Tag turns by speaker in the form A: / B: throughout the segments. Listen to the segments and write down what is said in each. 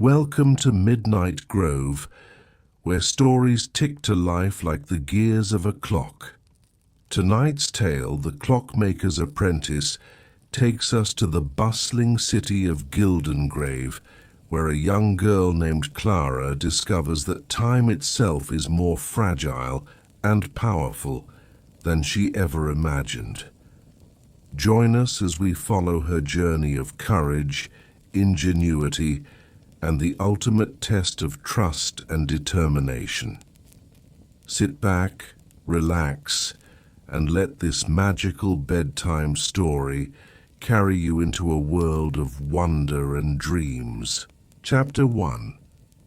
A: Welcome to Midnight Grove, where stories tick to life like the gears of a clock. Tonight's tale, The Clockmaker's Apprentice, takes us to the bustling city of Gildengrave, where a young girl named Clara discovers that time itself is more fragile and powerful than she ever imagined. Join us as we follow her journey of courage, ingenuity, and the ultimate test of trust and determination. Sit back, relax, and let this magical bedtime story carry you into a world of wonder and dreams. Chapter 1.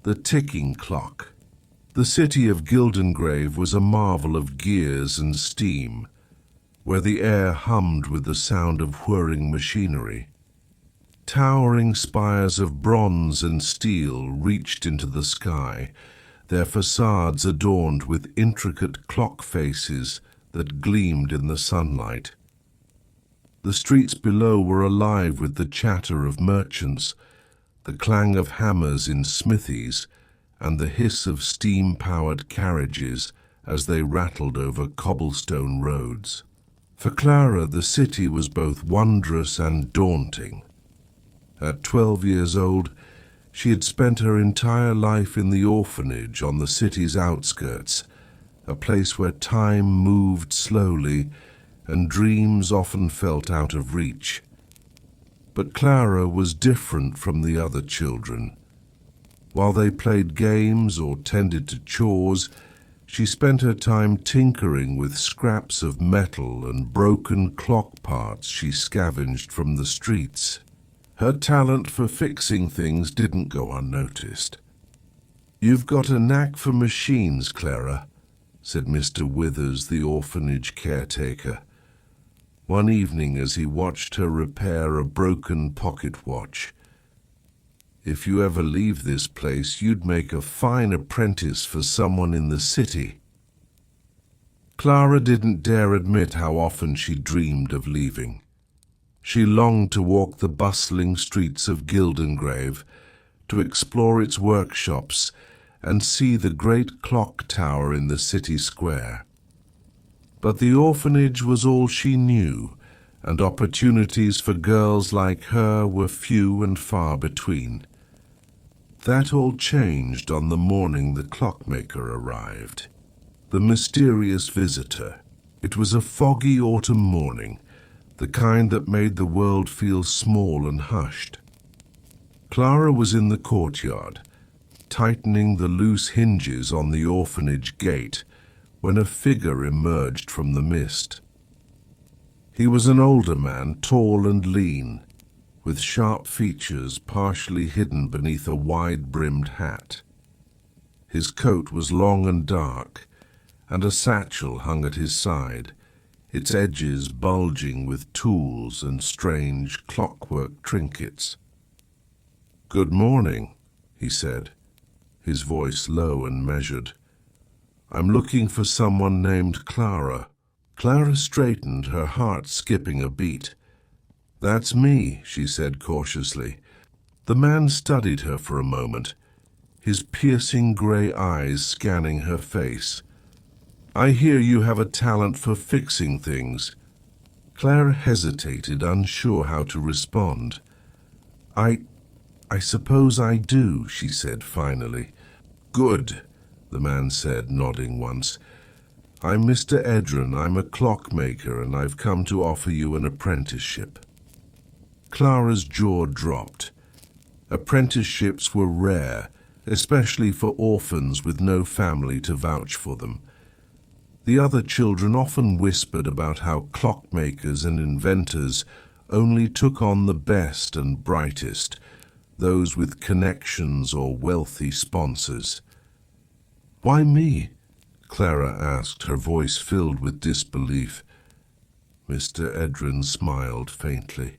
A: The Ticking Clock. The city of Gildengrave was a marvel of gears and steam, where the air hummed with the sound of whirring machinery. Towering spires of bronze and steel reached into the sky, their facades adorned with intricate clock faces that gleamed in the sunlight. The streets below were alive with the chatter of merchants, the clang of hammers in smithies, and the hiss of steam-powered carriages as they rattled over cobblestone roads. For Clara, the city was both wondrous and daunting. At 12 years old, she had spent her entire life in the orphanage on the city's outskirts, a place where time moved slowly and dreams often felt out of reach. But Clara was different from the other children. While they played games or tended to chores, she spent her time tinkering with scraps of metal and broken clock parts she scavenged from the streets. Her talent for fixing things didn't go unnoticed. "You've got a knack for machines, Clara," said Mr. Withers, the orphanage caretaker, one evening as he watched her repair a broken pocket watch. "If you ever leave this place, you'd make a fine apprentice for someone in the city." Clara didn't dare admit how often she dreamed of leaving. She longed to walk the bustling streets of Gildengrave, to explore its workshops, and see the great clock tower in the city square. But the orphanage was all she knew, and opportunities for girls like her were few and far between. That all changed on the morning the clockmaker arrived. The mysterious visitor. It was a foggy autumn morning, the kind that made the world feel small and hushed. Clara was in the courtyard, tightening the loose hinges on the orphanage gate, when a figure emerged from the mist. He was an older man, tall and lean, with sharp features partially hidden beneath a wide-brimmed hat. His coat was long and dark, and a satchel hung at his side, its edges bulging with tools and strange clockwork trinkets. "Good morning," he said, his voice low and measured. "I'm looking for someone named Clara." Clara straightened, her heart skipping a beat. "That's me," she said cautiously. The man studied her for a moment, his piercing grey eyes scanning her face. "I hear you have a talent for fixing things." Clara hesitated, unsure how to respond. I suppose I do," she said finally. "Good," the man said, nodding once. "I'm Mr. Edran. I'm a clockmaker, and I've come to offer you an apprenticeship." Clara's jaw dropped. Apprenticeships were rare, especially for orphans with no family to vouch for them. The other children often whispered about how clockmakers and inventors only took on the best and brightest, those with connections or wealthy sponsors. "Why me?" Clara asked, her voice filled with disbelief. Mr. Edran smiled faintly.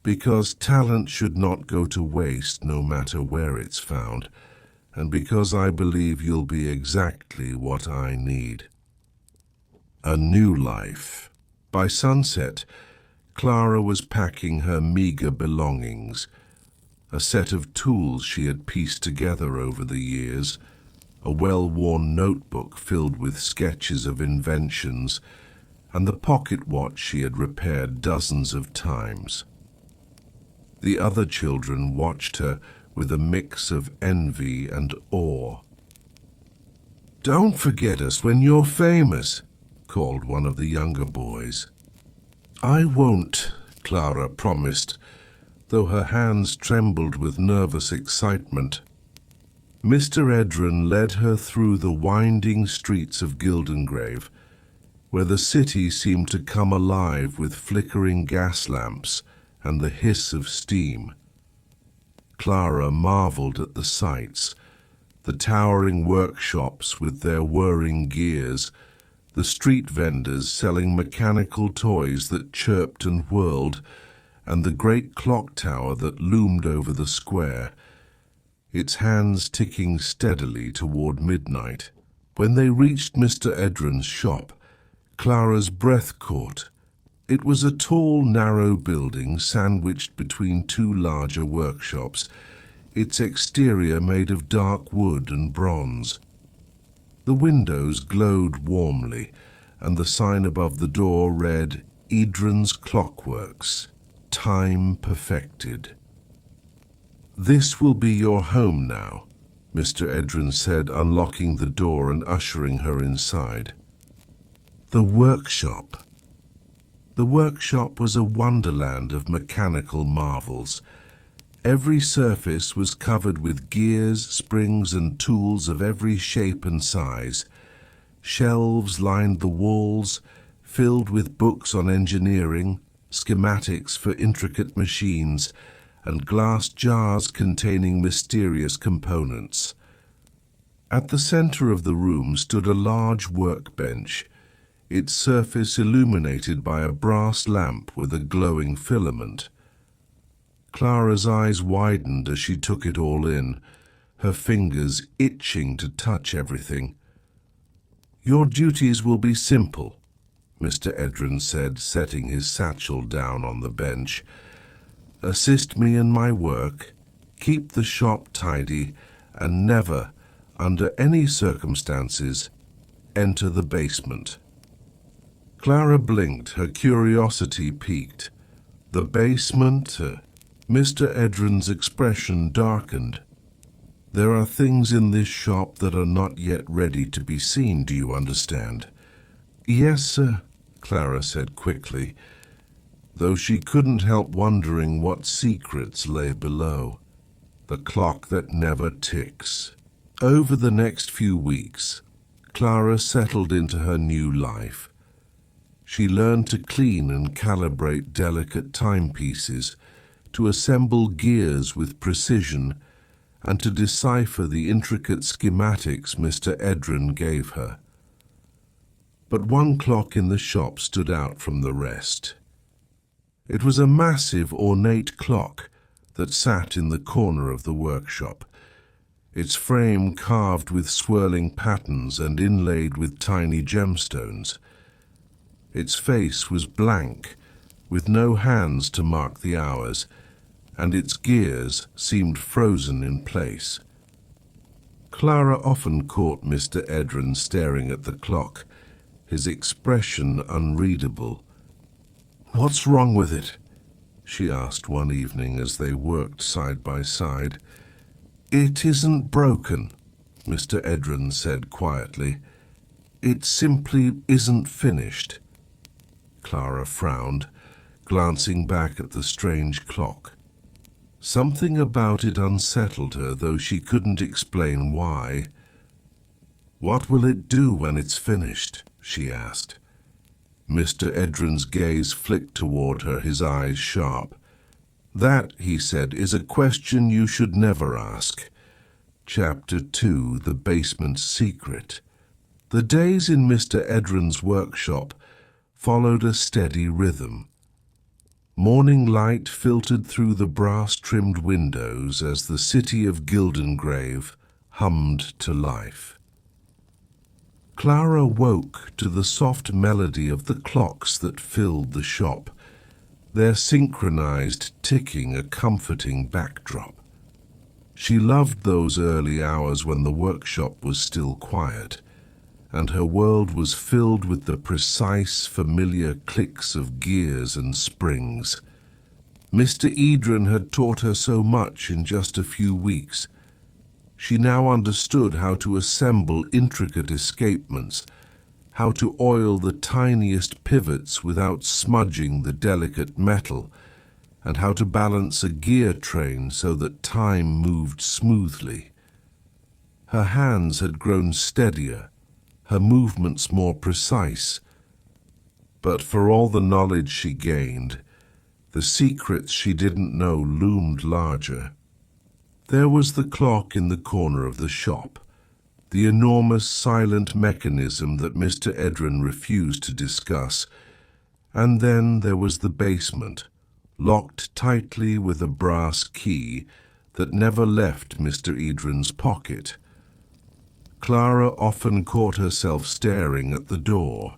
A: "Because talent should not go to waste no matter where it's found, and because I believe you'll be exactly what I need." A new life. By sunset, Clara was packing her meager belongings, a set of tools she had pieced together over the years, a well-worn notebook filled with sketches of inventions, and the pocket watch she had repaired dozens of times. The other children watched her with a mix of envy and awe. "Don't forget us when you're famous," called one of the younger boys. "I won't," Clara promised, though her hands trembled with nervous excitement. Mr. Edran led her through the winding streets of Gildengrave, where the city seemed to come alive with flickering gas lamps and the hiss of steam. Clara marveled at the sights, the towering workshops with their whirring gears, the street vendors selling mechanical toys that chirped and whirled, and the great clock tower that loomed over the square, its hands ticking steadily toward midnight. When they reached Mr. Edran's shop, Clara's breath caught. It was a tall, narrow building sandwiched between two larger workshops, its exterior made of dark wood and bronze. The windows glowed warmly, and the sign above the door read, "Edran's Clockworks, Time Perfected." "This will be your home now," Mr. Edran said, unlocking the door and ushering her inside. The workshop. The workshop was a wonderland of mechanical marvels. Every surface was covered with gears, springs, and tools of every shape and size. Shelves lined the walls, filled with books on engineering, schematics for intricate machines, and glass jars containing mysterious components. At the center of the room stood a large workbench, its surface illuminated by a brass lamp with a glowing filament. Clara's eyes widened as she took it all in, her fingers itching to touch everything. "Your duties will be simple," Mr. Edran said, setting his satchel down on the bench. "Assist me in my work, keep the shop tidy, and never, under any circumstances, enter the basement." Clara blinked, her curiosity piqued. "The basement?" Mr. Edran's expression darkened. "There are things in this shop that are not yet ready to be seen, do you understand?" "Yes, sir," Clara said quickly, though she couldn't help wondering what secrets lay below. The clock that never ticks. Over the next few weeks, Clara settled into her new life. She learned to clean and calibrate delicate timepieces, to assemble gears with precision, and to decipher the intricate schematics Mr. Edran gave her. But one clock in the shop stood out from the rest. It was a massive, ornate clock that sat in the corner of the workshop, its frame carved with swirling patterns and inlaid with tiny gemstones. Its face was blank, with no hands to mark the hours, and its gears seemed frozen in place. Clara often caught Mr. Edran staring at the clock, his expression unreadable. "What's wrong with it?" she asked one evening as they worked side by side. "It isn't broken," Mr. Edran said quietly. "It simply isn't finished." Clara frowned, glancing back at the strange clock. Something about it unsettled her, though she couldn't explain why. "What will it do when it's finished?" she asked. Mr. Edran's gaze flicked toward her, his eyes sharp. "That," he said, "is a question you should never ask." Chapter 2, The Basement's Secret. The days in Mr. Edran's workshop followed a steady rhythm. Morning light filtered through the brass-trimmed windows as the city of Gildengrave hummed to life. Clara woke to the soft melody of the clocks that filled the shop, their synchronized ticking a comforting backdrop. She loved those early hours when the workshop was still quiet, and her world was filled with the precise, familiar clicks of gears and springs. Mr. Edran had taught her so much in just a few weeks. She now understood how to assemble intricate escapements, how to oil the tiniest pivots without smudging the delicate metal, and how to balance a gear train so that time moved smoothly. Her hands had grown steadier, her movements more precise. But for all the knowledge she gained, the secrets she didn't know loomed larger. There was the clock in the corner of the shop, the enormous silent mechanism that Mr. Edran refused to discuss, and then there was the basement, locked tightly with a brass key that never left Mr. Edran's pocket. Clara often caught herself staring at the door,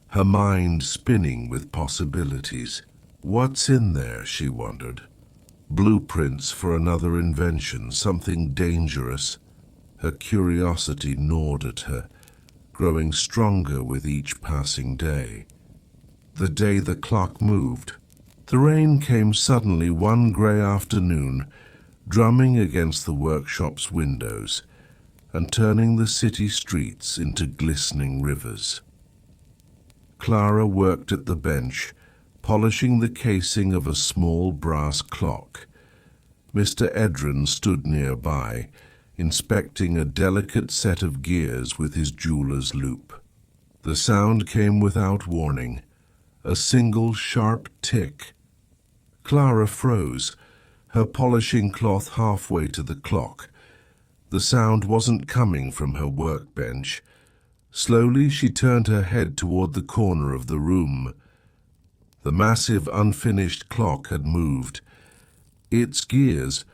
A: her mind spinning with possibilities. What's in there, she wondered. Blueprints for another invention, something dangerous. Her curiosity gnawed at her, growing stronger with each passing day. The day the clock moved, the rain came suddenly one grey afternoon, drumming against the workshop's windows and turning the city streets into glistening rivers. Clara worked at the bench, polishing the casing of a small brass clock. Mr. Edran stood nearby, inspecting a delicate set of gears with his jeweler's loupe. The sound came without warning, a single sharp tick. Clara froze, her polishing cloth halfway to the clock. The sound wasn't coming from her workbench. Slowly she turned her head toward the corner of the room. The massive unfinished clock had moved. Its gears,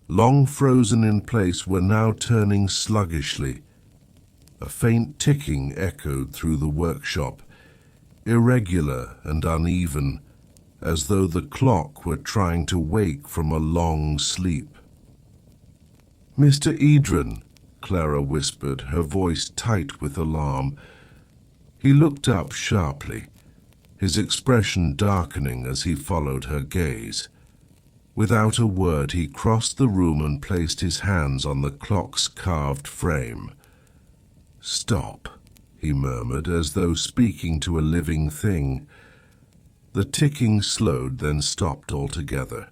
A: long frozen in place, were now turning sluggishly. A faint ticking echoed through the workshop, irregular and uneven, as though the clock were trying to wake from a long sleep. "Mr. Edran," Clara whispered, her voice tight with alarm. He looked up sharply, his expression darkening as he followed her gaze. Without a word, he crossed the room and placed his hands on the clock's carved frame. "Stop," he murmured, as though speaking to a living thing. The ticking slowed, then stopped altogether.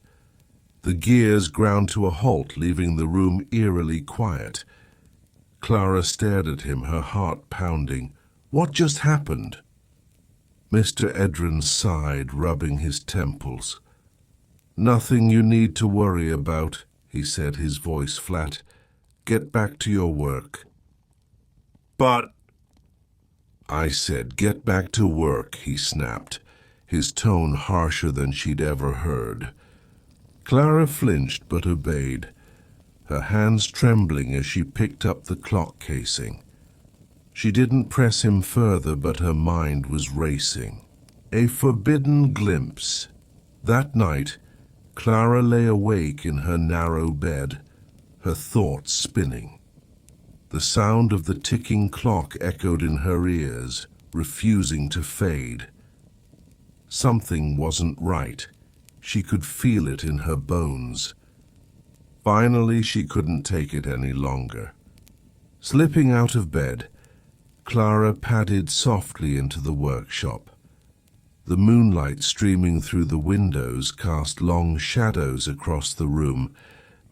A: The gears ground to a halt, leaving the room eerily quiet. Clara stared at him, her heart pounding. What just happened? Mr. Edran sighed, rubbing his temples. "Nothing you need to worry about," he said, his voice flat. "Get back to your work." "But—" "I said, get back to work," he snapped, his tone harsher than she'd ever heard. Clara flinched but obeyed, her hands trembling as she picked up the clock casing. She didn't press him further, but her mind was racing. A forbidden glimpse. That night, Clara lay awake in her narrow bed, her thoughts spinning. The sound of the ticking clock echoed in her ears, refusing to fade. Something wasn't right. She could feel it in her bones. Finally, she couldn't take it any longer. Slipping out of bed, Clara padded softly into the workshop. The moonlight streaming through the windows cast long shadows across the room,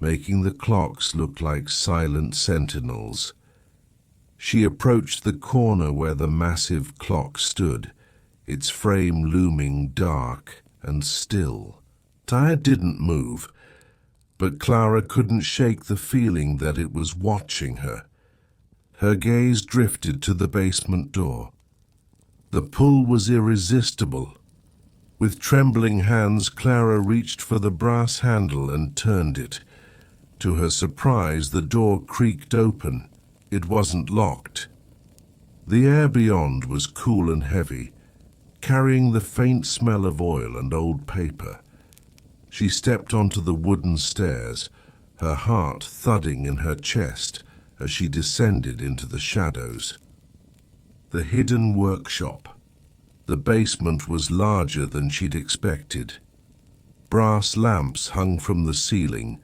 A: making the clocks look like silent sentinels. She approached the corner where the massive clock stood, its frame looming dark and still. It didn't move, but Clara couldn't shake the feeling that it was watching her. Her gaze drifted to the basement door. The pull was irresistible. With trembling hands, Clara reached for the brass handle and turned it. To her surprise, the door creaked open. It wasn't locked. The air beyond was cool and heavy, carrying the faint smell of oil and old paper. She stepped onto the wooden stairs, her heart thudding in her chest as she descended into the shadows. The hidden workshop. The basement was larger than she'd expected. Brass lamps hung from the ceiling,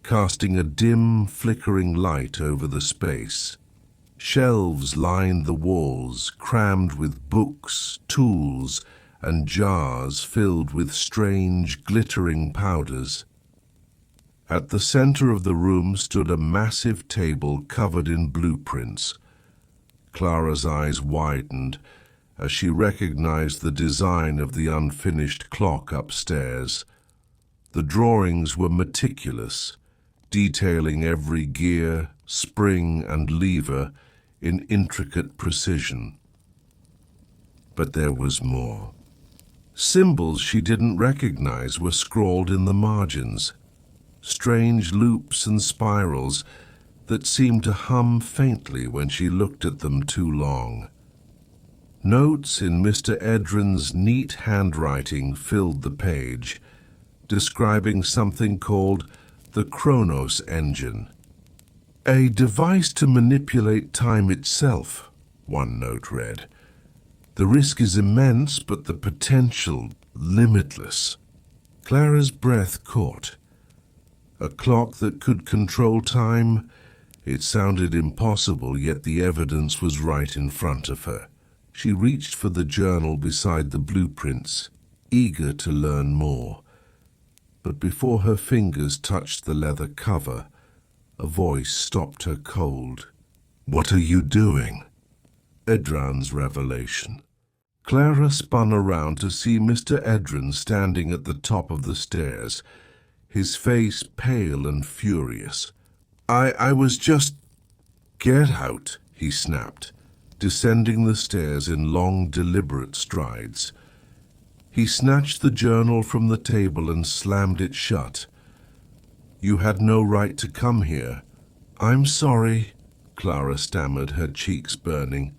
A: casting a dim, flickering light over the space. Shelves lined the walls, crammed with books, tools, and jars filled with strange, glittering powders. At the center of the room stood a massive table covered in blueprints. Clara's eyes widened as she recognized the design of the unfinished clock upstairs. The drawings were meticulous, detailing every gear, spring, and lever in intricate precision. But there was more. Symbols she didn't recognize were scrawled in the margins, strange loops and spirals that seemed to hum faintly when she looked at them too long. Notes in Mr. Edran's neat handwriting filled the page, describing something called the Kronos Engine. A device to manipulate time itself, one note read. The risk is immense, but the potential limitless. Clara's breath caught. A clock that could control time? It sounded impossible, yet the evidence was right in front of her. She reached for the journal beside the blueprints, eager to learn more. But before her fingers touched the leather cover, a voice stopped her cold. "What are you doing?" Edans Revelation. Clara spun around to see Mr. Edran standing at the top of the stairs, his face pale and furious. I was just... Get out, he snapped, descending the stairs in long, deliberate strides. He snatched the journal from the table and slammed it shut. You had no right to come here. I'm sorry, Clara stammered, her cheeks burning.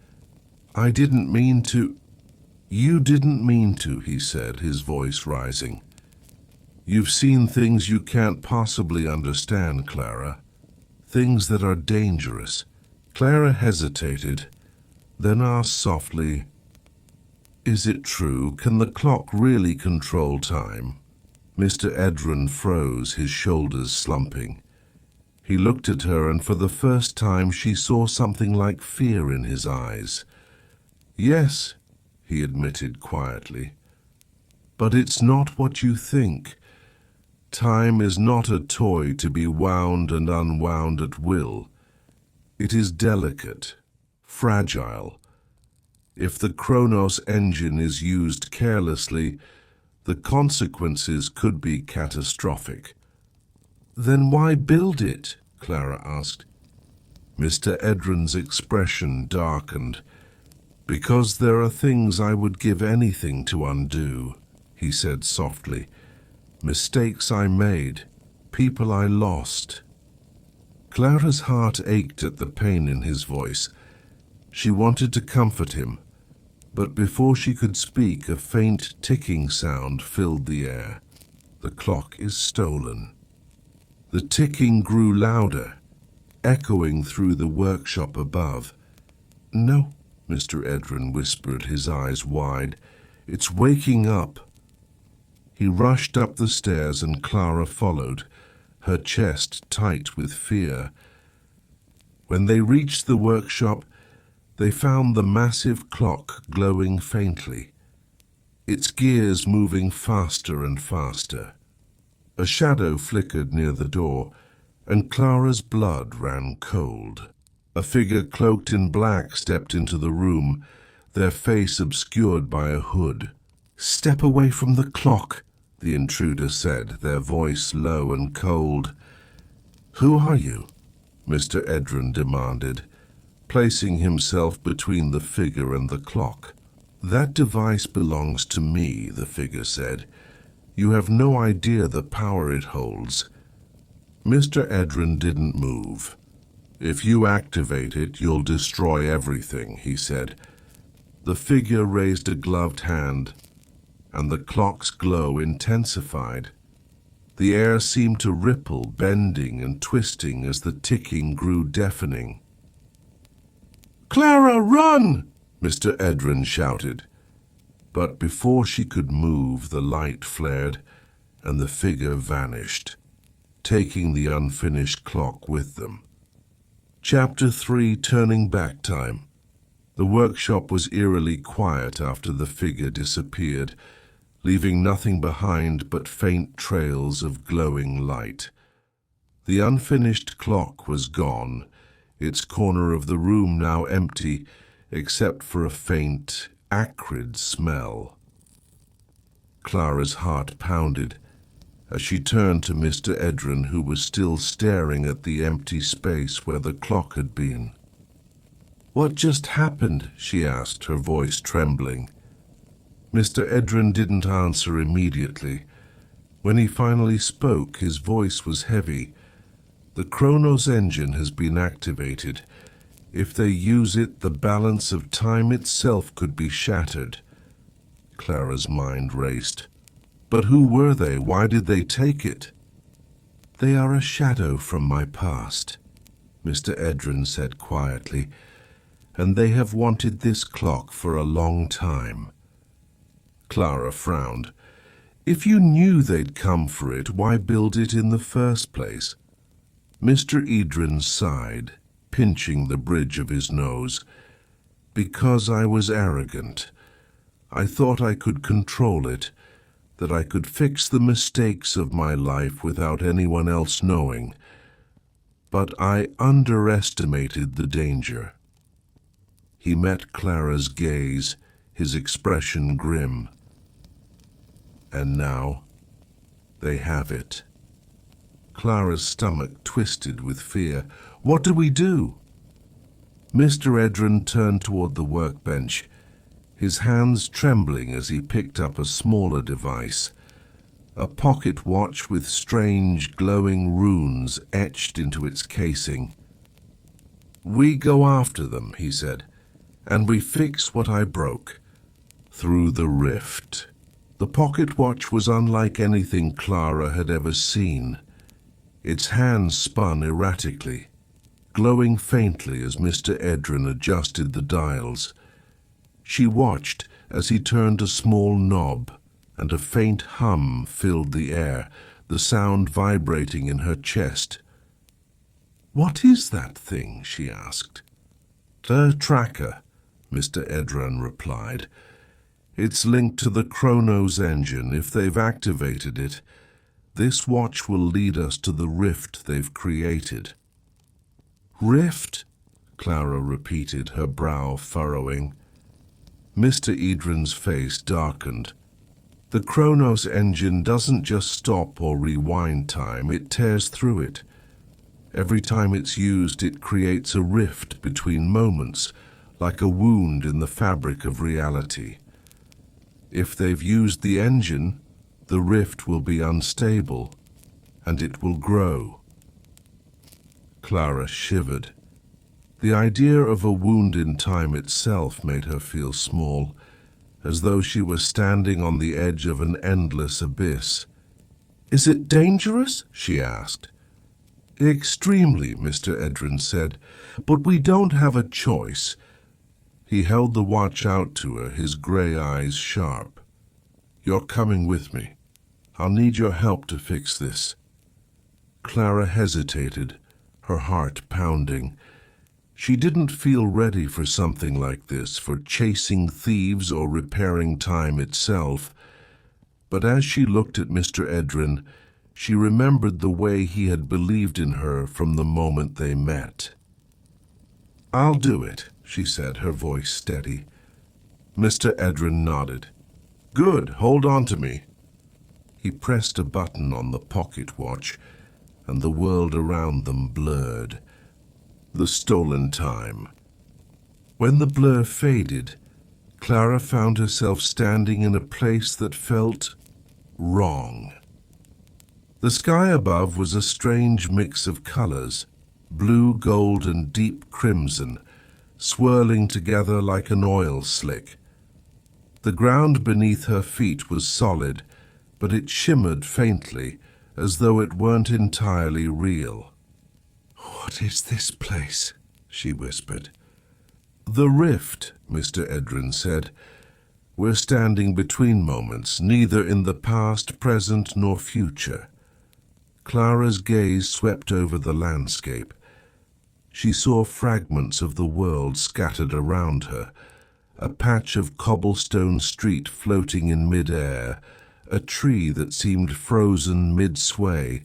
A: I didn't mean to... You didn't mean to, he said, his voice rising. You've seen things you can't possibly understand, Clara. Things that are dangerous. Clara hesitated, then asked softly, Is it true? Can the clock really control time? Mr. Edran froze, his shoulders slumping. He looked at her, and for the first time she saw something like fear in his eyes. Yes, he admitted quietly. But it's not what you think. Time is not a toy to be wound and unwound at will. It is delicate, fragile. If the Kronos Engine is used carelessly, the consequences could be catastrophic. Then why build it? Clara asked. Mr. Edran's expression darkened. Because there are things I would give anything to undo, he said softly. Mistakes I made, people I lost. Clara's heart ached at the pain in his voice. She wanted to comfort him, but before she could speak, a faint ticking sound filled the air. The clock is stolen. The ticking grew louder, echoing through the workshop above. No, Mr. Edran whispered, his eyes wide. It's waking up. He rushed up the stairs and Clara followed, her chest tight with fear. When they reached the workshop, they found the massive clock glowing faintly, its gears moving faster and faster. A shadow flickered near the door, and Clara's blood ran cold. A figure cloaked in black stepped into the room, their face obscured by a hood. "Step away from the clock," the intruder said, their voice low and cold. "Who are you?" Mr. Edran demanded, placing himself between the figure and the clock. "That device belongs to me," the figure said. "You have no idea the power it holds." Mr. Edran didn't move. "If you activate it, you'll destroy everything," he said. The figure raised a gloved hand, and the clock's glow intensified. The air seemed to ripple, bending and twisting as the ticking grew deafening. "Clara, run!" Mr. Edran shouted. But before she could move, the light flared and the figure vanished, taking the unfinished clock with them. Chapter 3, Turning Back Time. The workshop was eerily quiet after the figure disappeared, leaving nothing behind but faint trails of glowing light. The unfinished clock was gone, its corner of the room now empty, except for a faint, acrid smell. Clara's heart pounded as she turned to Mr. Edran, who was still staring at the empty space where the clock had been. "What just happened?" she asked, her voice trembling. Mr. Edran didn't answer immediately. When he finally spoke, his voice was heavy. "The Kronos Engine has been activated. If they use it, the balance of time itself could be shattered." Clara's mind raced. But who were they? Why did they take it? "They are a shadow from my past," Mr. Edran said quietly, "and they have wanted this clock for a long time." Clara frowned. "If you knew they'd come for it, why build it in the first place?" Mr. Edran sighed, pinching the bridge of his nose. "Because I was arrogant. I thought I could control it, that I could fix the mistakes of my life without anyone else knowing. But I underestimated the danger." He met Clara's gaze, his expression grim. "And now they have it." Clara's stomach twisted with fear. "What do we do?" Mr. Edran turned toward the workbench, his hands trembling as he picked up a smaller device, a pocket watch with strange glowing runes etched into its casing. "We go after them," he said, "and we fix what I broke through the rift." The pocket watch was unlike anything Clara had ever seen. Its hands spun erratically, glowing faintly as Mr. Edran adjusted the dials. She watched as he turned a small knob, and a faint hum filled the air, the sound vibrating in her chest. "What is that thing?" she asked. "The tracker," Mr. Edran replied. "It's linked to the Kronos Engine. If they've activated it, this watch will lead us to the rift they've created." "Rift?" Clara repeated, her brow furrowing. Mr. Edran's face darkened. "The Kronos Engine doesn't just stop or rewind time, it tears through it. Every time it's used, it creates a rift between moments, like a wound in the fabric of reality. If they've used the engine, the rift will be unstable, and it will grow." Clara shivered. The idea of a wound in time itself made her feel small, as though she were standing on the edge of an endless abyss. "Is it dangerous?" she asked. "Extremely," Mr. Edran said, "but we don't have a choice." He held the watch out to her, his gray eyes sharp. "You're coming with me. I'll need your help to fix this." Clara hesitated, her heart pounding. She didn't feel ready for something like this, for chasing thieves or repairing time itself. But as she looked at Mr. Edran, she remembered the way he had believed in her from the moment they met. "I'll do it," she said, her voice steady. Mr. Edran nodded. "Good, hold on to me." He pressed a button on the pocket watch, and the world around them blurred. The stolen time. When the blur faded, Clara found herself standing in a place that felt wrong. The sky above was a strange mix of colors, blue, gold, and deep crimson, swirling together like an oil slick. The ground beneath her feet was solid, but it shimmered faintly, as though it weren't entirely real. "What is this place?" she whispered. "The rift," Mr. Edran said. "We're standing between moments, neither in the past, present, nor future." Clara's gaze swept over the landscape. She saw fragments of the world scattered around her, a patch of cobblestone street floating in mid-air, a tree that seemed frozen mid-sway,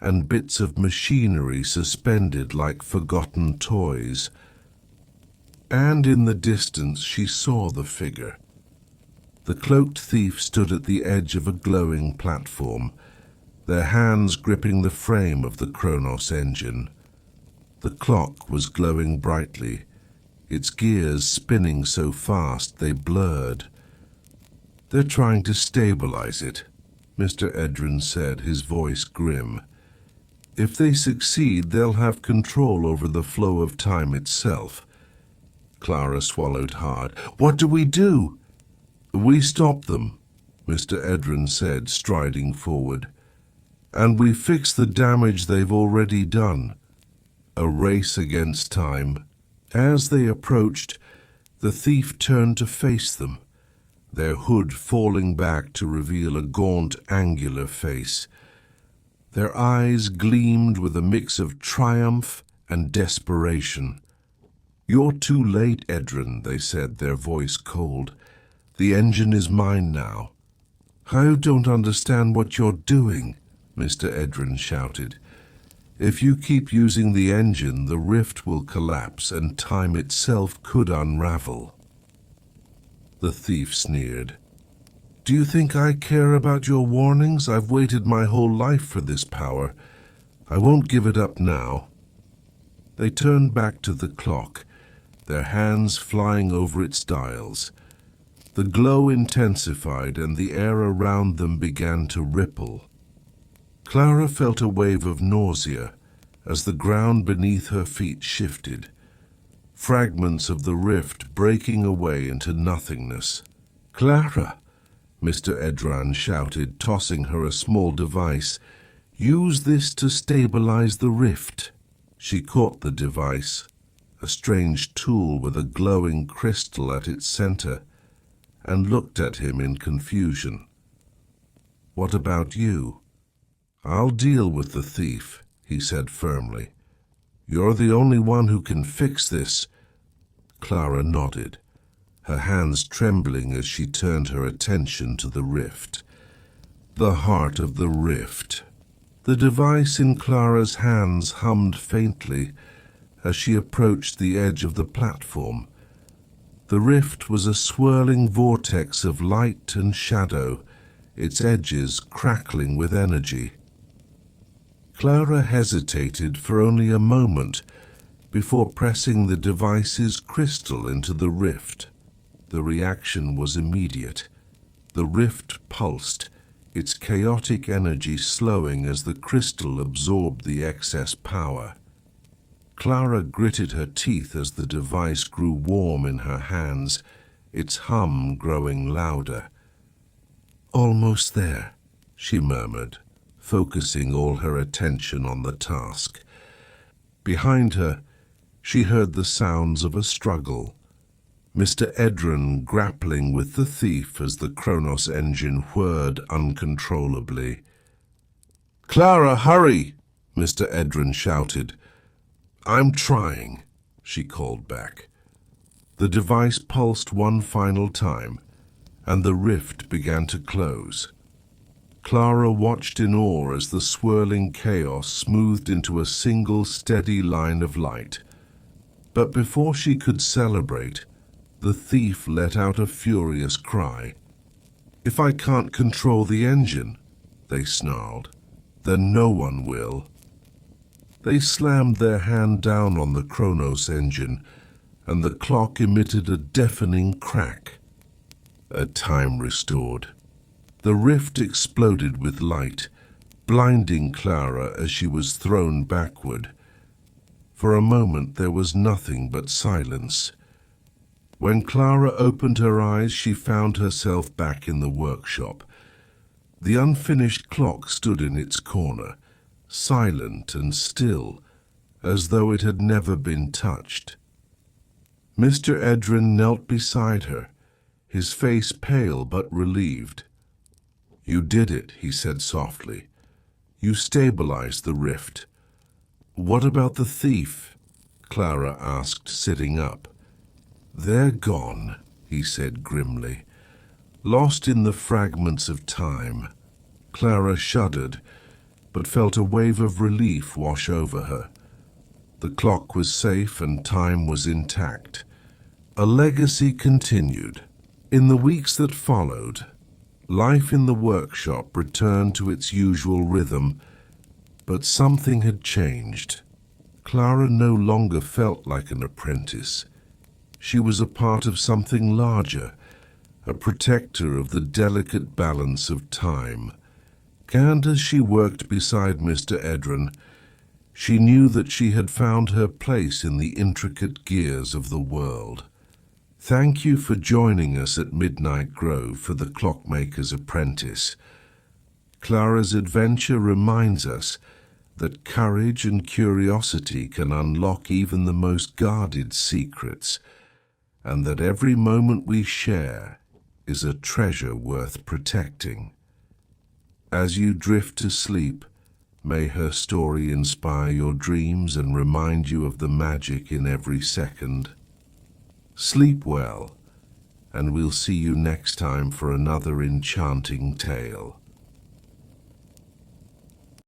A: and bits of machinery suspended like forgotten toys. And in the distance she saw the figure. The cloaked thief stood at the edge of a glowing platform, their hands gripping the frame of the Kronos Engine. The clock was glowing brightly, its gears spinning so fast they blurred. "They're trying to stabilize it," Mr. Edran said, his voice grim. "If they succeed, they'll have control over the flow of time itself." Clara swallowed hard. "What do we do?" "We stop them," Mr. Edran said, striding forward. "And we fix the damage they've already done." A race against time. As they approached, the thief turned to face them, their hood falling back to reveal a gaunt, angular face. Their eyes gleamed with a mix of triumph and desperation. "You're too late, Edran," they said, their voice cold. "The engine is mine now." "I don't understand what you're doing," Mr. Edran shouted. "If you keep using the engine, the rift will collapse and time itself could unravel." The thief sneered. "Do you think I care about your warnings? I've waited my whole life for this power. I won't give it up now." They turned back to the clock, their hands flying over its dials. The glow intensified and the air around them began to ripple. Clara felt a wave of nausea as the ground beneath her feet shifted, fragments of the rift breaking away into nothingness. "Clara!" Mr. Edran shouted, tossing her a small device. "Use this to stabilize the rift." She caught the device, a strange tool with a glowing crystal at its center, and looked at him in confusion. "What about you?" "I'll deal with the thief," he said firmly. "You're the only one who can fix this." Clara nodded, her hands trembling as she turned her attention to the rift. The heart of the rift. The device in Clara's hands hummed faintly as she approached the edge of the platform. The rift was a swirling vortex of light and shadow, its edges crackling with energy. Clara hesitated for only a moment before pressing the device's crystal into the rift. The reaction was immediate. The rift pulsed, its chaotic energy slowing as the crystal absorbed the excess power. Clara gritted her teeth as the device grew warm in her hands, its hum growing louder. "Almost there," she murmured, focusing all her attention on the task. Behind her, she heard the sounds of a struggle. Mr. Edran grappling with the thief as the Kronos engine whirred uncontrollably. "Clara, hurry!" Mr. Edran shouted. "I'm trying," she called back. The device pulsed one final time, and the rift began to close. Clara watched in awe as the swirling chaos smoothed into a single steady line of light. But before she could celebrate, the thief let out a furious cry. "If I can't control the engine," they snarled, "then no one will." They slammed their hand down on the Kronos engine, and the clock emitted a deafening crack. A time restored. The rift exploded with light, blinding Clara as she was thrown backward. For a moment there was nothing but silence. When Clara opened her eyes, she found herself back in the workshop. The unfinished clock stood in its corner, silent and still, as though it had never been touched. Mr. Edran knelt beside her, his face pale but relieved. "You did it," he said softly. "You stabilized the rift." "What about the thief?" Clara asked, sitting up. "They're gone," he said grimly, "lost in the fragments of time." Clara shuddered, but felt a wave of relief wash over her. The clock was safe and time was intact. A legacy continued. In the weeks that followed, life in the workshop returned to its usual rhythm, but something had changed. Clara no longer felt like an apprentice. She was a part of something larger, a protector of the delicate balance of time. And as she worked beside Mr. Edran, she knew that she had found her place in the intricate gears of the world. Thank you for joining us at Midnight Grove for the Clockmaker's Apprentice. Clara's adventure reminds us that courage and curiosity can unlock even the most guarded secrets, and that every moment we share is a treasure worth protecting. As you drift to sleep, may her story inspire your dreams and remind you of the magic in every second. Sleep well, and we'll see you next time for another enchanting tale.